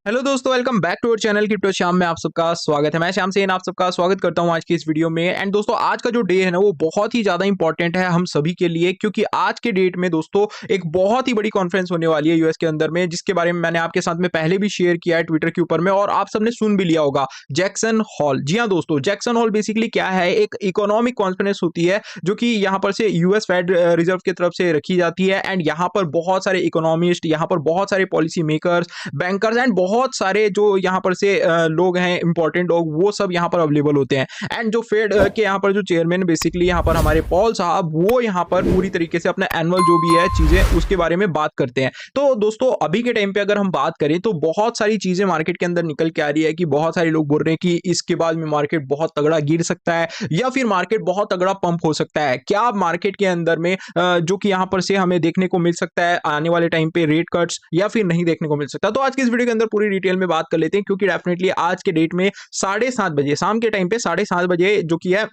Hello दोस्तों, welcome back to our channel crypto Shyam में आप सबका स्वागत है। मैं श्याम सेन आप सबका स्वागत करता हूं आज की इस वीडियो में। एंड दोस्तों, आज का जो डे है ना वो बहुत ही ज्यादा इंपॉर्टेंट है हम सभी के लिए, क्योंकि आज के डेट में दोस्तों एक बहुत ही बड़ी कॉन्फ्रेंस होने वाली है यूएस के अंदर में, जिसके बारे में मैंने आपके साथ में पहले भी शेयर किया है ट्विटर के ऊपर में और आप सबने सुन भी लिया होगा। जैक्सन हॉल, जी हाँ दोस्तों, जैक्सन हॉल बेसिकली क्या है, एक इकोनॉमिक कॉन्फ्रेंस होती है जो कि यहाँ पर से यूएस फेड रिजर्व की तरफ से रखी जाती है। एंड यहाँ पर बहुत सारे इकोनॉमिस्ट, यहाँ पर बहुत सारे पॉलिसी मेकर्स, बैंकर्स एंड बहुत सारे जो यहाँ पर से लोग हैं, इंपॉर्टेंट लोग, वो सब यहाँ पर अवेलेबल होते हैं। एंड जो फेड के यहाँ पर जो चेयरमैन बेसिकली यहाँ पर हमारे पॉल साहब, वो यहाँ पर पूरी तरीके से अपना एनुअल जो भी है चीजें उसके बारे में बात करते हैं। तो दोस्तों अभी के टाइम पे अगर हम बात करें तो बहुत सारी चीजें मार्केट के अंदर निकल के आ रही है कि बहुत सारे लोग बोल रहे हैं कि इसके बाद में मार्केट बहुत तगड़ा गिर सकता है या फिर मार्केट बहुत तगड़ा पंप हो सकता है। क्या मार्केट के अंदर में जो कि यहाँ पर से हमें देखने को मिल सकता है आने वाले टाइम पे रेट कट्स या फिर नहीं देखने को मिल सकता। तो आज की इस वीडियो के अंदर पूरी डिटेल में बात कर लेते हैं, क्योंकि डेफिनेटली आज के डेट में 7:30 बजे शाम के टाइम पे 7:30 बजे जो कि है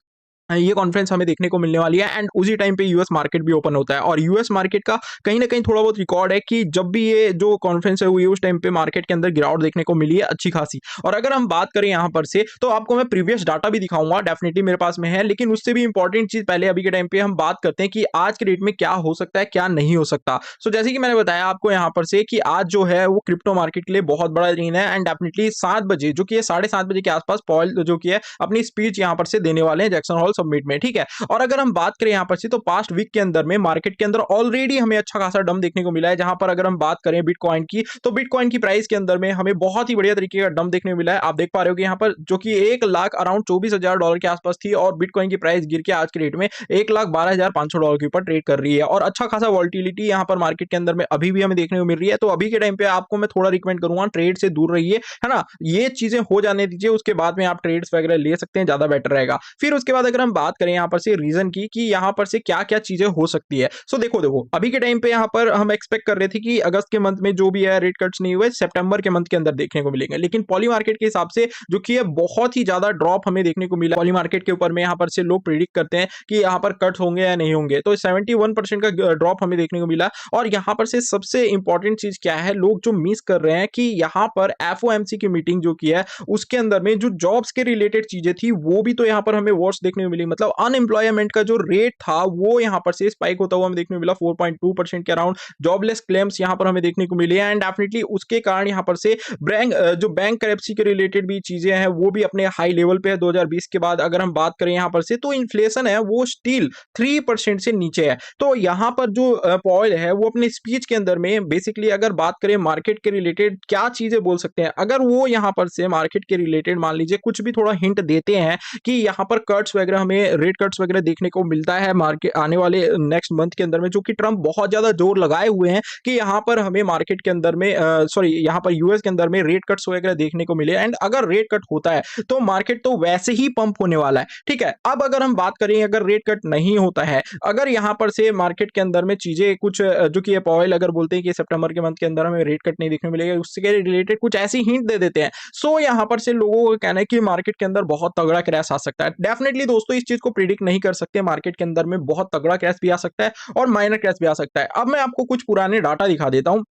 ये कॉन्फ्रेंस हमें देखने को मिलने वाली है। एंड उसी टाइम पे यूएस मार्केट भी ओपन होता है और यूएस मार्केट का कहीं ना कहीं थोड़ा बहुत रिकॉर्ड है कि जब भी ये जो कॉन्फ्रेंस है हुई है उस टाइम पे मार्केट के अंदर गिरावट देखने को मिली है अच्छी खासी। और अगर हम बात करें यहाँ पर से तो आपको मैं प्रीवियस डाटा भी दिखाऊंगा, डेफिनेटली मेरे पास में है, लेकिन उससे भी इंपॉर्टेंट चीज पहले अभी के टाइम पे हम बात करते हैं कि आज के डेट में क्या हो सकता है क्या नहीं हो सकता। सो जैसे कि मैंने बताया आपको यहाँ पर से कि आज जो है वो क्रिप्टो मार्केट के लिए बहुत बड़ा दिन है। एंड डेफिनेटली 7 बजे जो कि 7:30 बजे के आसपास पॉल जो कि है अपनी स्पीच यहाँ पर से देने वाले हैं जैक्सन हॉल समिट में, ठीक है। और अगर हम बात करें यहाँ पर से तो पास्ट वीक के अंदर में मार्केट के अंदर ऑलरेडी हमें अच्छा खासा डंप देखने को मिला है। जहां पर अगर हम बात करें बिटकॉइन की तो बिटकॉइन की प्राइस के अंदर में हमें बहुत ही बढ़िया तरीके का डंप देखने को मिला है। आप देख पा रहे हो कि यहाँ पर जो कि 1 लाख अराउंड $24,000 के आसपास थी और बिटकॉइन की प्राइस गिर के आज के रेट में $1,12,500 के ऊपर ट्रेड कर रही है और अच्छा खासा वॉल्टिलिटी यहाँ पर मार्केट के अंदर में अभी भी हमें देखने को मिल रही है। तो अभी के टाइम पे आपको मैं थोड़ा रिकमेंड करूंगा ट्रेड से दूर रहिए, है ना। ये चीजें हो जाने दीजिए, उसके बाद में आप ट्रेड्स वगैरह ले सकते हैं, ज्यादा बेटर रहेगा। फिर उसके बाद अगर हम बात करें यहाँ पर से रीजन की कि यहाँ पर से क्या क्या चीजें हो सकती है। सो देखो देखो अभी के टाइम पे यहाँ पर हम एक्सपेक्ट कर रहे थे कि अगस्त के मंथ में जो भी है रेट कट्स नहीं हुए, सितंबर के मंथ के अंदर देखने को मिलेंगे, लेकिन पॉली मार्केट के हिसाब से जो कि है बहुत ही ज्यादा ड्रॉप हमें देखने को मिला। पॉली मार्केट के ऊपर में यहाँ पर से लोग प्रिडिक्ट करते हैं कि यहाँ पर कट होंगे या नहीं होंगे, तो 71% का ड्रॉप हमें देखने को मिला। और यहाँ पर से सबसे इंपॉर्टेंट चीज क्या है, लोग जो मिस कर रहे हैं कि यहाँ पर एफओएमसी की मीटिंग जो की है उसके अंदर में जो जॉब्स के रिलेटेड चीजें थी वो भी तो यहाँ पर हमें वर्स देखने को मिली। मतलब अनएम्प्लॉयमेंट का जो रेट था वो यहाँ पर से स्पाइक होता हुआ हमें देखने को मिला 4.2% के अराउंड। जॉबलेस क्लेम्स यहाँ पर हमें देखने को मिले एंड डेफिनेटली उसके कारण यहाँ पर से जो बैंक करेंसी के रिलेटेड भी चीजें हैं वो भी अपने हाई लेवल पे है 2020 के बाद। अगर हम बात करें यहाँ पर से तो इन्फ्लेशन है वो स्टिल 3% से नीचे है। तो यहाँ पर जो पॉल है वो अपने स्पीच के अंदर में बेसिकली अगर बात करें मार्केट के रिलेटेड क्या चीजें बोल सकते हैं, अगर वो यहाँ पर से मार्केट के रिलेटेड मान लीजिए कुछ भी थोड़ा हिंट देते हैं कि यहाँ पर कट्स वगैरह हमें रेट कट्स वगैरह देखने को मिलता है मार्केट आने वाले नेक्स्ट मंथ के अंदर में, जो कि ट्रम्प बहुत ज्यादा जोर लगाए हुए हैं कि यहाँ पर हमें मार्केट के अंदर में सॉरी यहाँ पर यूएस के अंदर में रेट कट्स वगैरह देखने को मिले। एंड अगर रेट कट होता है तो मार्केट तो वैसे ही पंप होने वाला है, ठीक है। अब अगर हम बात करें अगर रेट कट नहीं होता है, अगर यहाँ पर से मार्केट के अंदर में चीजें कुछ जो कि पॉइल अगर बोलते हैं कि सितंबर के मंथ के अंदर हमें रेट कट नहीं देखने मिलेगा, उससे रिलेटेड कुछ ऐसी हिंट दे देते हैं, सो यहाँ पर से लोगों का कहना है कि मार्केट के अंदर बहुत तगड़ा क्रैश आ सकता है। डेफिनेटली दोस्तों इस चीज को प्रिडिक्ट नहीं कर सकते, मार्केट के अंदर में बहुत तगड़ा क्रैश भी आ सकता है और माइनर क्रैश भी आ सकता है। अब मैं आपको कुछ पुराने डाटा दिखा देता हूं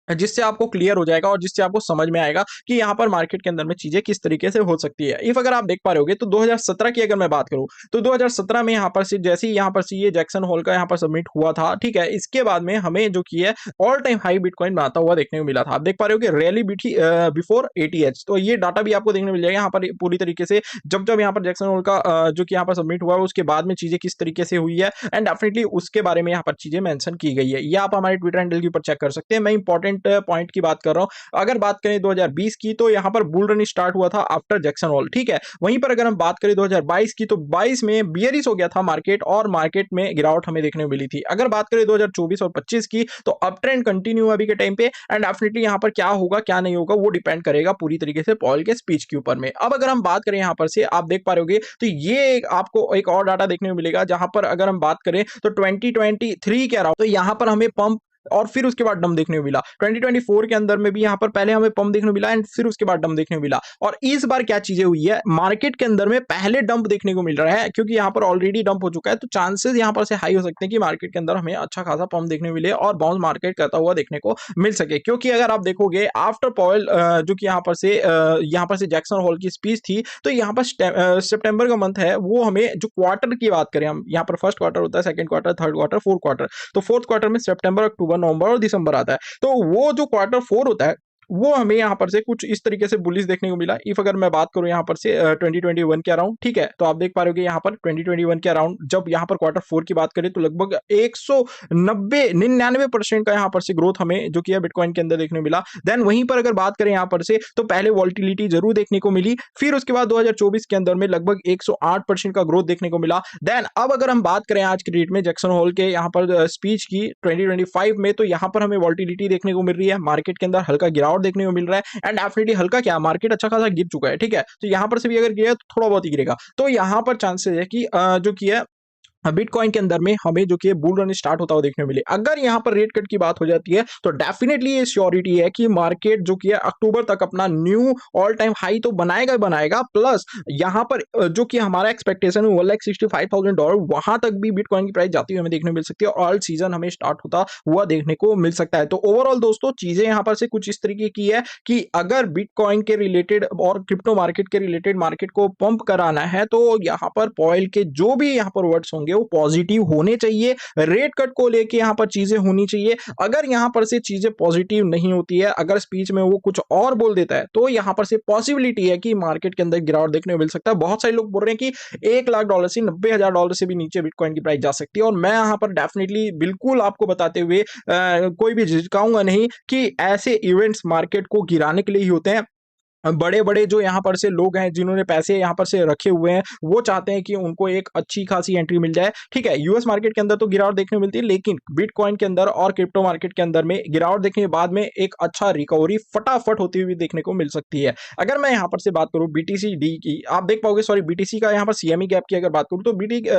जिससे आपको क्लियर हो जाएगा और जिससे आपको समझ में आएगा कि यहाँ पर मार्केट के अंदर में चीजें किस तरीके से हो सकती है। इफ अगर आप देख पा रहे होगे तो 2017 की अगर मैं बात करूं तो 2017 में यहाँ पर से जैसे ही यहाँ पर से ये जैक्सन हॉल का यहाँ पर सबमिट हुआ था, ठीक है, इसके बाद में हमें जो की है ऑल टाइम हाई बिटकॉइन बनाता हुआ देखने को मिला था। आप देख पा रहे हो कि रैली बिफोर ATH, तो ये डाटा भी आपको देखने को मिल जाएगा यहाँ पर पूरी तरीके से जब जब यहाँ पर जैक्सन हॉल का जो कि यहाँ पर सबमिट हुआ उसके बाद में चीजें किस तरीके से हुई है एंड डेफिनेटली उसके बारे में यहाँ पर चीजें मेंशन की गई है। ये आप हमारे ट्विटर हैंडल के ऊपर चेक कर सकते हैं। मैं इंपॉर्टेंट पॉइंट की बात कर रहा हूं। अगर बात करें 2020 की तो यहां पर बुल रन स्टार्ट हुआ था आफ्टर जैक्सन हॉल, ठीक है। वहीं पर अगर हम बात करें 2022 की तो 22 में बियरिश हो गया था मार्केट और मार्केट में गिरावट हमें देखने को मिली थी। अगर बात करें 2024 और 25 की तो अप ट्रेंड कंटिन्यू अभी के टाइम पे एंड डेफिनेटली यहां पर क्या होगा क्या नहीं होगा वो डिपेंड करेगा पूरी तरीके से पॉल के स्पीच के ऊपर में। अब अगर हम बात करें यहां पर से आप देख पा रहे होगे तो ये आपको एक और डाटा देखने को मिलेगा जहां पर अगर हम बात करें तो 2023 के अराउंड तो यहां पर हमें पंप और फिर उसके बाद डंप देखने को मिला। 2024 के अंदर में भी यहाँ पर पहले हमें पंप देखने को मिला एंड फिर उसके बाद डंप देखने को मिला। और इस बार क्या चीजें हुई है, मार्केट के अंदर में पहले डंप देखने को मिल रहा है क्योंकि यहाँ पर ऑलरेडी डंप हो चुका है, तो चांसेस यहाँ पर से हाई हो सकते हैं कि मार्केट के अंदर हमें अच्छा खासा पंप देखने को मिले और बाउंस मार्केट करता हुआ देखने को मिल सके। क्योंकि अगर आप देखोगे आफ्टर पॉवेल जो कि यहाँ पर से जैक्सन होल की स्पीच थी, तो यहाँ पर सितंबर का मंथ है, वो हमें जो क्वार्टर की बात करें, हम यहाँ पर फर्स्ट क्वार्टर होता है, second quarter, third quarter, fourth quarter, तो फोर्थ क्वार्टर में सितंबर, अक्टूबर, नवंबर और दिसंबर आता है। तो वो जो क्वार्टर 4 होता है, वो हमें यहाँ पर से कुछ इस तरीके से बुलिश देखने को मिला। इफ अगर मैं बात करूँ यहाँ पर से 2021 के अराउंड, ठीक है, तो आप देख पा रहे हो यहाँ पर 2021 के अराउंड जब यहाँ पर क्वार्टर 4 की बात करें तो लगभग 199% का यहाँ पर से ग्रोथ हमें जो कि है बिटकॉइन के अंदर देखने को मिला। देन वहीं पर अगर बात करें यहाँ पर से, तो पहले वॉल्टिलिटी जरूर देखने को मिली, फिर उसके बाद 2024 के अंदर में लगभग 108% का ग्रोथ देखने को मिला। देन अब अगर हम बात करें आज के डेट में जैक्सन होल के यहाँ पर स्पीच की 2025 में, तो यहाँ पर हमें वॉल्टिलिटी देखने को मिल रही है, मार्केट के अंदर हल्का गिरावट देखने को मिल रहा है एंड डेफिनेटली हल्का क्या, मार्केट अच्छा खासा गिर चुका है, ठीक है, तो यहां पर से भी अगर गिरा तो थोड़ा बहुत ही गिरेगा। तो यहां पर चांसेस है कि जो कि है बिटकॉइन के अंदर में हमें जो कि बुल रन स्टार्ट होता हुआ देखने को मिले। अगर यहां पर रेट कट की बात हो जाती है तो डेफिनेटली ये श्योरिटी है कि मार्केट जो कि है अक्टूबर तक अपना न्यू ऑल टाइम हाई तो बनाएगा ही बनाएगा, प्लस यहां पर जो कि हमारा एक्सपेक्टेशन है $1,65,000 वहां तक भी बिटकॉइन की प्राइस जाती हुई हमें देखने को मिल सकती है और ऑल सीजन हमें स्टार्ट होता हुआ देखने को मिल सकता है। तो ओवरऑल दोस्तों चीजें यहां पर से कुछ इस तरीके की है कि अगर बिटकॉइन के रिलेटेड और क्रिप्टो मार्केट के रिलेटेड मार्केट को पंप कराना है तो यहां पर पॉइल के जो भी यहां पर वर्ड्स होंगे वो पॉजिटिव होने चाहिए, रेट कट को लेके यहां पर चीजें होनी चाहिए। अगर यहां पर से चीजें पॉजिटिव नहीं होती है, अगर स्पीच में वो कुछ और बोल देता है, तो यहां पर से पॉसिबिलिटी है कि मार्केट के अंदर गिरावट देखने को मिल सकता है। बहुत सारे लोग बोल रहे हैं कि $1,00,000 से $90,000 से भी नीचे बिटकॉइन की प्राइस जा सकती है और मैं यहां पर डेफिनेटली बिल्कुल आपको बताते हुए कोई भी झिझकाऊंगा नहीं कि ऐसे इवेंट्स मार्केट को गिराने के लिए ही होते हैं। बड़े बड़े जो यहाँ पर से लोग हैं जिन्होंने पैसे यहाँ पर से रखे हुए हैं, वो चाहते हैं कि उनको एक अच्छी खासी एंट्री मिल जाए, ठीक है। यूएस मार्केट के अंदर तो गिरावट देखने को मिलती है, लेकिन बिटकॉइन के अंदर और क्रिप्टो मार्केट के अंदर में गिरावट देखने के बाद में एक अच्छा रिकवरी फटाफट होती हुई देखने को मिल सकती है। अगर मैं यहाँ पर से बात करूँ बीटीसी डी की, आप देख पाओगे, सॉरी बीटीसी का यहाँ पर सीएमई गैप की अगर बात करूँ तो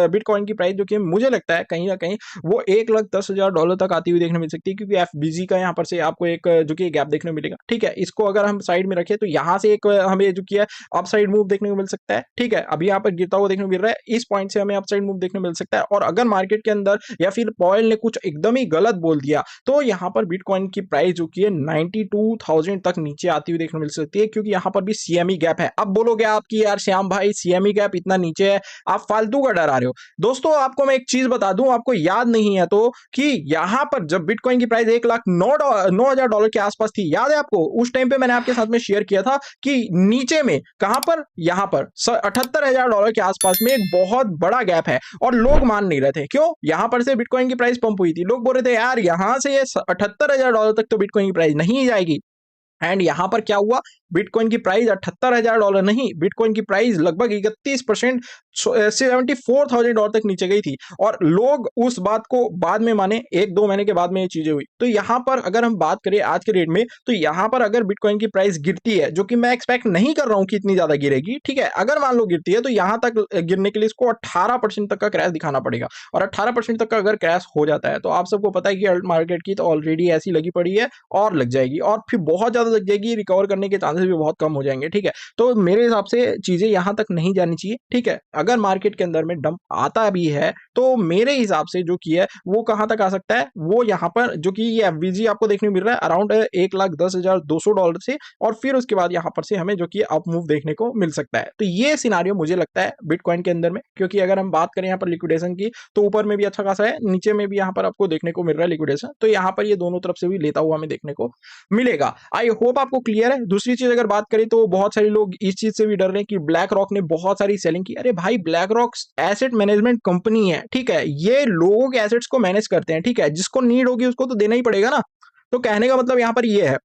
बिटकॉइन की प्राइस जो कि मुझे लगता है कहीं ना कहीं वो $1,10,000 तक आती हुई देखने को मिल सकती है, क्योंकि एफबीजी का यहाँ पर से आपको एक जो कि गैप देखने को मिलेगा, ठीक है। इसको अगर हम साइड में रखें तो यहाँ से एक हमें जो किया अपसाइड मूव देखने को मिल सकता है, ठीक है। अभी यहाँ पर गिरता हुआ देखने को मिल रहा है, इस पॉइंट से हमें अपसाइड मूव देखने को मिल सकता है। और अगर मार्केट के अंदर या फिर पॉयल ने कुछ एकदम ही गलत बोल दिया तो यहाँ पर बिटकॉइन की प्राइस जो की है 92,000 तक नीचे आती हुई देखने को मिल सकती है, क्योंकि यहाँ पर भी सीएमई गैप है। अब बोलोगे आप कि यार श्याम भाई सीएमई गैप इतना नीचे है, आप फालतू का डरा रहे हो। दोस्तों आपको मैं एक चीज बता दूं, आपको याद नहीं है तो, कि यहाँ पर जब बिटकॉइन की प्राइस $1,09,000 के आसपास थी, याद है आपको, उस टाइम पे मैंने आपके साथ में शेयर किया था कि नीचे में कहां पर, यहां पर $78,000 के आसपास में एक बहुत बड़ा गैप है और लोग मान नहीं रहे थे। क्यों? यहां पर से बिटकॉइन की प्राइस पंप हुई थी, लोग बोल रहे थे यार यहां से ये $78,000 तक तो बिटकॉइन की प्राइस नहीं जाएगी। एंड यहां पर क्या हुआ, बिटकॉइन की प्राइस $78,000 नहीं, बिटकॉइन की प्राइस लगभग 31% $74,000 तक नीचे गई थी और लोग उस बात को बाद में माने, 1-2 महीने के बाद में ये चीजें हुई। तो यहां पर अगर हम बात करें आज के रेट में, तो यहां पर अगर बिटकॉइन की प्राइस गिरती है, जो कि मैं एक्सपेक्ट नहीं कर रहा हूं कि इतनी ज्यादा गिरेगी, ठीक है, अगर मान लो गिरती है तो यहां तक गिरने के लिए इसको 18% तक का क्रैश दिखाना पड़ेगा। और 18% तक का अगर क्रैश हो जाता है तो आप सबको पता है कि अल्ट मार्केट की तो ऑलरेडी ऐसी लगी पड़ी है और लग जाएगी, और फिर बहुत ज्यादा लग जाएगी, रिकवर करने के चांसेस भी बहुत कम हो जाएंगे, ठीक है। तो मेरे हिसाब से चीजें यहां तक नहीं जानी चाहिए, ठीक है। अगर मार्केट के अंदर में डंप आता भी है तो मेरे हिसाब से जो कि है वो कहां तक आ सकता है, वो यहां पर जो कि ये एफवीजी आपको देखने को मिल रहा है अराउंड $1,10,200 से, और फिर उसके बाद यहां पर से हमें जो कि अप मूव देखने को मिल सकता है। तो ये सिनारियो मुझे लगता है बिटकॉइन के अंदर में, क्योंकि अगर हम बात करें यहाँ पर लिक्विडेशन की तो ऊपर में भी अच्छा खासा है, नीचे में भी यहाँ पर आपको देखने को मिल रहा है लिक्विडेशन, तो यहाँ पर ये दोनों तरफ से भी लेता हुआ हमें देखने को मिलेगा। आई होप आपको क्लियर है। दूसरी चीज अगर बात करें तो बहुत सारे लोग इस चीज से भी डर रहे हैं कि ब्लैक रॉक ने बहुत सारी सेलिंग की। अरे भाई black rock asset management company है, ठीक है, ये लोगों के एसेट्स को मैनेज करते हैं, ठीक है, जिसको नीड होगी उसको तो देना ही पड़ेगा ना। तो कहने का मतलब यहाँ पर ये है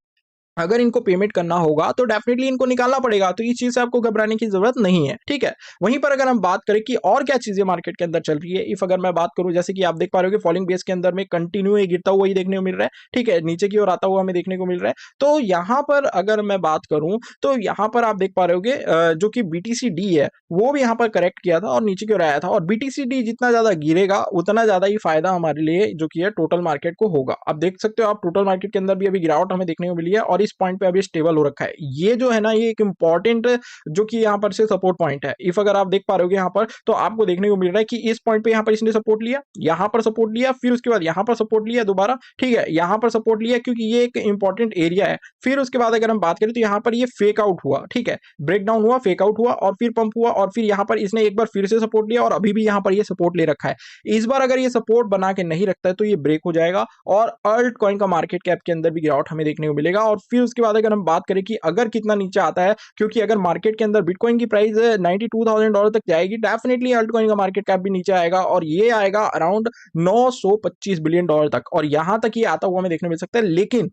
अगर इनको पेमेंट करना होगा तो डेफिनेटली इनको निकालना पड़ेगा, तो इस चीज़ से आपको घबराने की ज़रूरत नहीं है, ठीक है? वहीं पर अगर हम बात करें कि और क्या चीज़ें मार्केट के अंदर चल रही है, इफ अगर मैं बात करूँ जैसे कि आप देख पा रहे हो कि फॉलिंग बेस के अंदर में कंटिन्यू ये गिरता हुआ ही देखने को मिल रहा है, ठीक है? नीचे की ओर आता हुआ हमें देखने को मिल रहा है। तो यहाँ पर अगर मैं बात करूँ, तो यहाँ पर आप देख पा रहे होगे जो कि बीटीसीडी है, वो भी यहाँ पर करेक्ट किया था और नीचे की ओर आया था, और बीटीसीडी जितना ज़्यादा गिरेगा, उतना ज़्यादा ही फ़ायदा हमारे लिए जो कि है टोटल मार्केट को होगा। अब देख सकते हो आप टोटल मार्केट के अंदर भी अभी गिरावट हमें देखने को मिली है और इस पॉइंट पे अभी स्टेबल हो रखा है। ये जो है ना, ये एक इम्पॉर्टेंट जो कि यहाँ पर से सपोर्ट पॉइंट है। इफ अगर आप देख पा रहे होगे यहाँ पर, तो आपको देखने को मिल रहा है कि इस पॉइंट पे यहाँ पर इसने सपोर्ट लिया, यहाँ पर सपोर्ट लिया, फिर उसके बाद यहाँ पर सपोर्ट लिया दोबारा, ठीक है? यहाँ पर सपोर्ट लिया क्योंकि ये एक इंपॉर्टेंट एरिया है। फिर उसके बाद अगर हम बात करें तो यहाँ पर ये फेक आउट हुआ, ठीक है? ब्रेक डाउन हुआ, फेक आउट हुआ और फिर पंप हुआ और फिर यहाँ पर इसने एक बार फिर से सपोर्ट लिया और अभी भी यहाँ पर ये सपोर्ट ले रखा है। इस बार अगर ये सपोर्ट बना के नहीं रखता है तो ये ब्रेक हो जाएगा और अल्ट कॉइन का मार्केट कैप के अंदर भी गिरावट हमें देखने को मिलेगा। और फिर उसके बाद अगर हम बात करें कि अगर कितना नीचे आता है, क्योंकि अगर मार्केट के अंदर बिटकॉइन की प्राइस $92,000 तक जाएगी, डेफिनेटली अल्ट कॉइन का मार्केट कैप भी नीचे आएगा और ये आएगा अराउंड $925 बिलियन तक, और यहां तक ये आता हुआ हमें देखने मिल सकता है। लेकिन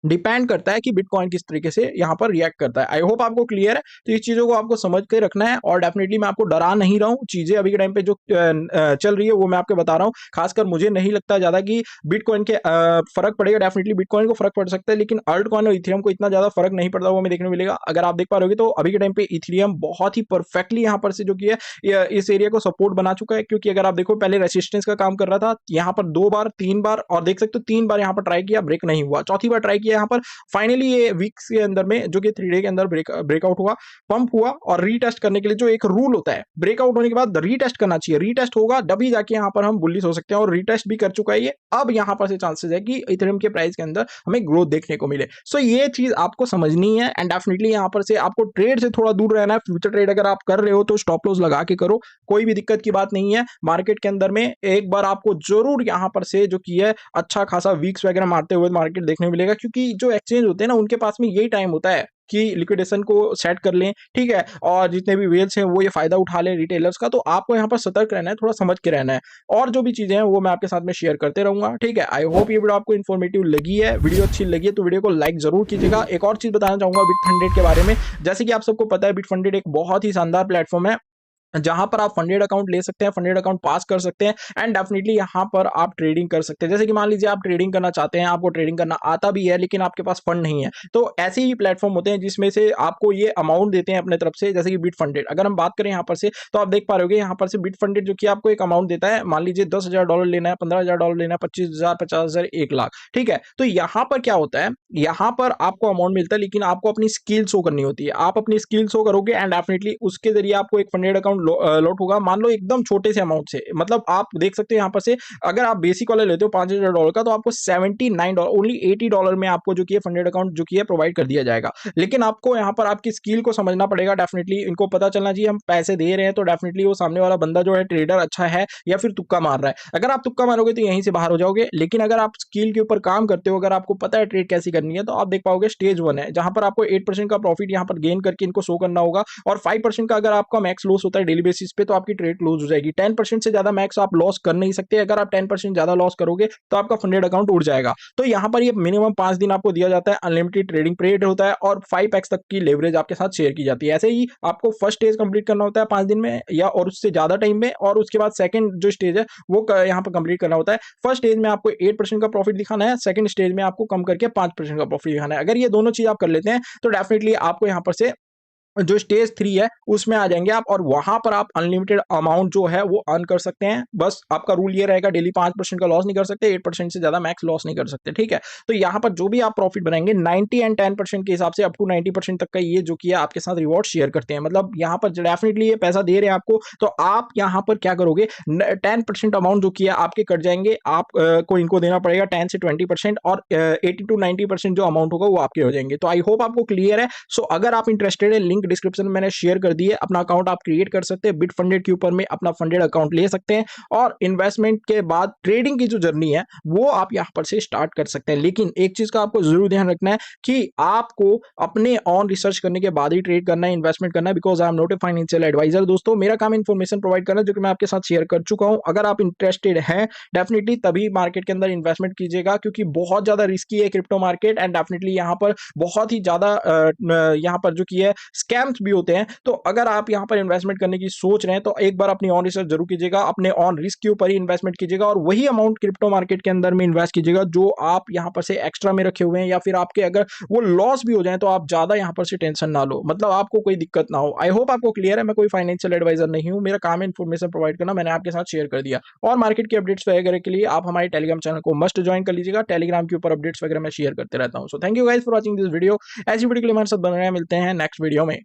डिपेंड करता है कि बिटकॉइन किस तरीके से यहाँ पर रिएक्ट करता है। आई होप आपको क्लियर है। तो इस चीज़ों को आपको समझ के रखना है और डेफिनेटली मैं आपको डरा नहीं रहा हूँ। चीज़ें अभी के टाइम पे जो चल रही है वो मैं आपको बता रहा हूँ। खासकर मुझे नहीं लगता ज़्यादा कि बिटकॉइन के फ़र्क पड़ेगा। डेफिनेटली बिटकॉइन को फ़र्क पड़ सकता है, लेकिन अल्ट कॉइन और इथेरियम को इतना ज़्यादा फ़र्क नहीं पड़ता हुआ हमें देखने को मिलेगा। अगर आप देख पा रहे होगे तो अभी के टाइम पे इथेरियम बहुत ही परफेक्टली यहाँ पर से जो कि है इस एरिया को सपोर्ट बना चुका है, क्योंकि अगर आप देखो पहले रेसिस्टेंस का काम कर रहा था यहाँ पर 2 बार 3 बार, और देख सकते हो 3 बार यहाँ पर ट्राई किया, ब्रेक नहीं हुआ। चौथी बार ट्राई किया यहाँ पर, फाइनली ये वीक्स के अंदर में जो कि 3 डे के अंदर ब्रेकआउट हुआ, पंप हुआ और रीटेस्ट करने के लिए जो एक रूल होता है, ब्रेकआउट होने के बाद रीटेस्ट करना चाहिए। रीटेस्ट होगा तभी जाके यहाँ पर हम बुलिश हो सकते हैं, और रीटेस्ट भी कर चुका है ये। अब यहाँ पर से चांसेस है कि इथेरियम के प्राइस के अंदर हमें ग्रोथ देखने को मिले। सो ये चीज आपको समझनी है एंड डेफिनेटली यहाँ पर से आपको ट्रेड से थोड़ा दूर रहना है। फ्यूचर ट्रेड अगर आप कर रहे हो तो स्टॉप लॉस लगा के करो, कोई भी दिक्कत की बात नहीं है। मार्केट के अंदर में एक बार आपको जरूर यहाँ पर से जो की है अच्छा खासा वीक्स वगैरह मारते हुए मार्केट देखने को मिलेगा, क्योंकि जो एक्सचेंज होते हैं ना उनके पास में यही टाइम होता है कि लिक्विडेशन को सेट कर लें, ठीक है? और जितने भी वेल्स हैं वो ये फायदा उठा लें रिटेलर्स का। तो आपको यहाँ पर सतर्क रहना है, थोड़ा समझ के रहना है, और जो भी चीजें हैं वो मैं आपके साथ में शेयर करते रहूंगा, ठीक है? आई होप ये वीडियो आपको इन्फॉर्मेटिव लगी है। वीडियो अच्छी लगी है तो वीडियो को लाइक जरूर कीजिएगा। एक और चीज बताना चाहूंगा बिटफंडेड के बारे में। जैसे कि आप सबको पता है बिटफंडेड एक बहुत ही शानदार प्लेटफॉर्म है जहां पर आप फंडेड अकाउंट ले सकते हैं, फंडेड अकाउंट पास कर सकते हैं एंड डेफिनेटली यहां पर आप ट्रेडिंग कर सकते हैं। जैसे कि मान लीजिए आप ट्रेडिंग करना चाहते हैं, आपको ट्रेडिंग करना आता भी है लेकिन आपके पास फंड नहीं है, तो ऐसे ही प्लेटफॉर्म होते हैं जिसमें से आपको ये अमाउंट देते हैं अपने तरफ से। जैसे कि बिट फंडेड अगर हम बात करें यहाँ पर से, तो आप देख पा रहे हो यहाँ पर से बिट फंडेड जो कि आपको एक अमाउंट देता है। मान लीजिए $10,000 लेना है, $15,000 लेना है, 25,000, 50,000, 1 लाख, ठीक है? तो यहाँ पर क्या होता है, यहाँ पर आपको अमाउंट मिलता है लेकिन आपको अपनी स्किल शो करनी होती है। आप अपनी स्किल शो करोगे एंड डेफिनेटली उसके जरिए आपको एक फंडेड अकाउंट लॉट होगा। मान लो एकदम छोटे से अमाउंट से, मतलब आप देख सकते हो यहाँ पर से अगर आप बेसिक वाले लेते हो $5,000 का, तो आपको $79 ओनली $80 में आपको जो कि फंडेड अकाउंट जो कि प्रोवाइड कर दिया जाएगा। लेकिन आपको यहाँ पर आपकी स्किल को समझना पड़ेगा। डेफिनेटली इनको पता चलना चाहिए हम पैसे दे रहे हैं तो डेफिनेटली वो सामने वाला बंदा जो है ट्रेडर अच्छा है या फिर तुक्का मार रहा है। अगर आप तुक्का मारोगे तो यहीं से बाहर हो जाओगे, लेकिन अगर आप स्किल के ऊपर काम करते हो, अगर आपको पता है ट्रेड कैसी करनी है, तो आप देख पाओगे स्टेज 1 है जहां पर आपको 8% का प्रॉफिट यहाँ पर गेन करके इनको शो करना होगा, और 5% का अगर आपका मैक्स लॉस होता है डेली बेसिस पे तो आपकी ट्रेड क्लोज हो जाएगी। 10% से ज्यादा मैक्स आप लॉस कर नहीं सकते। अगर आप 10% ज्यादा लॉस करोगे तो आपका फंडेड अकाउंट उड़ जाएगा। तो यहाँ पर ये मिनिमम 5 दिन आपको दिया जाता है, अनलिमिटेड ट्रेडिंग पीरियड होता है और 5x तक की लेवरेज आपके साथ शेयर की जाती है। ऐसे ही आपको फर्स्ट स्टेज कंप्लीट करना होता है 5 दिन में या और उससे ज्यादा टाइम में, और उसके बाद सेकंड जो स्टेज है वो यहाँ पर कंप्लीट करना होता है। फर्स्ट स्टेज में आपको 8% का प्रॉफिट दिखाना है, सेकंड स्टेज में आपको कम करके 5% का प्रॉफिट दिखाना है। अगर ये दोनों चीज आप कर लेते हैं तो डेफिनेटली आपको यहाँ पर से जो स्टेज 3 है उसमें आ जाएंगे आप, और वहां पर आप अनलिमिटेड अमाउंट जो है वो अर्न कर सकते हैं। बस आपका रूल ये रहेगा डेली 5% का लॉस नहीं कर सकते, 8% से ज्यादा मैक्स लॉस नहीं कर सकते, ठीक है? तो यहाँ पर जो भी आप प्रॉफिट बनाएंगे 90 एंड 10% के हिसाब से अप टू 90% तक का ये जो किया आपके साथ रिवॉर्ड शेयर करते हैं। मतलब यहाँ पर डेफिनेटली ये पैसा दे रहे हैं आपको, तो आप यहाँ पर क्या करोगे, 10% अमाउंट जो किया आपके कट जाएंगे, आप को इनको देना पड़ेगा 10 से 20%, और 80 to 90% जो अमाउंट होगा वो आपके हो जाएंगे। तो आई होप आपको क्लियर है। सो अगर आप इंटरेस्टेड है, लिंक लिंक डिस्क्रिप्शन में मैंने शेयर कर दी है। अपना अकाउंट आप क्रिएट कर सकते हैं, बिटफंडेड के ऊपर में अपना फंडेड अकाउंट ले सकते हैं और इन्वेस्टमेंट के बाद ट्रेडिंग की जो जर्नी है वो आप यहाँ पर से स्टार्ट कर सकते हैं। लेकिन एक चीज का आपको जरूर ध्यान रखना है कि आपको अपने ऑन रिसर्च करने के बाद ही ट्रेड करना है, इन्वेस्टमेंट करना है, because I am not a financial advisor. दोस्तों मेरा काम इन्फॉर्मेशन प्रोवाइड करना, जो कि मैं आपके साथ शेयर कर चुका हूं। अगर आप इंटरेस्टेड हैं डेफिनेटली तभी मार्केट के अंदर इन्वेस्टमेंट कीजिएगा, क्योंकि बहुत ज्यादा रिस्की है क्रिप्टो मार्केट एंड डेफिनेटली यहाँ पर बहुत ही ज्यादा यहाँ पर जो की है स्कैम्स भी होते हैं। तो अगर आप यहाँ पर इन्वेस्टमेंट करने की सोच रहे हैं तो एक बार अपनी ऑन रिसर्च जरूर कीजिएगा, अपने ऑन रिस्क के ऊपर ही इन्वेस्टमेंट कीजिएगा और वही अमाउंट क्रिप्टो मार्केट के अंदर में इन्वेस्ट कीजिएगा जो आप यहाँ पर से एक्स्ट्रा में रखे हुए हैं, या फिर आपके अगर वो लॉस भी हो जाए तो आप ज्यादा यहाँ पर से टेंशन ना लो, मतलब आपको कोई दिक्कत ना हो। आई होप आपको क्लियर है। मैं कोई फाइनेंशियल एडवाइजर नहीं हूँ, मेरा काम है इन्फॉर्मेशन प्रोवाइड करना, मैंने आपके साथ शेयर कर दिया। और मार्केट की अपडेट्स वगैरह के लिए आप हमारे टेलीग्राम चैनल को मस्ट ज्वाइन कर लीजिएगा, टेलीग्राम के ऊपर अपडेट्स वगैरह मैं शेयर करते रहता हूँ। So thank you guys for watching this video. ऐसी वीडियो के लिए हमारे साथ बन रहे हैं, मिलते हैं नेक्स्ट वीडियो में।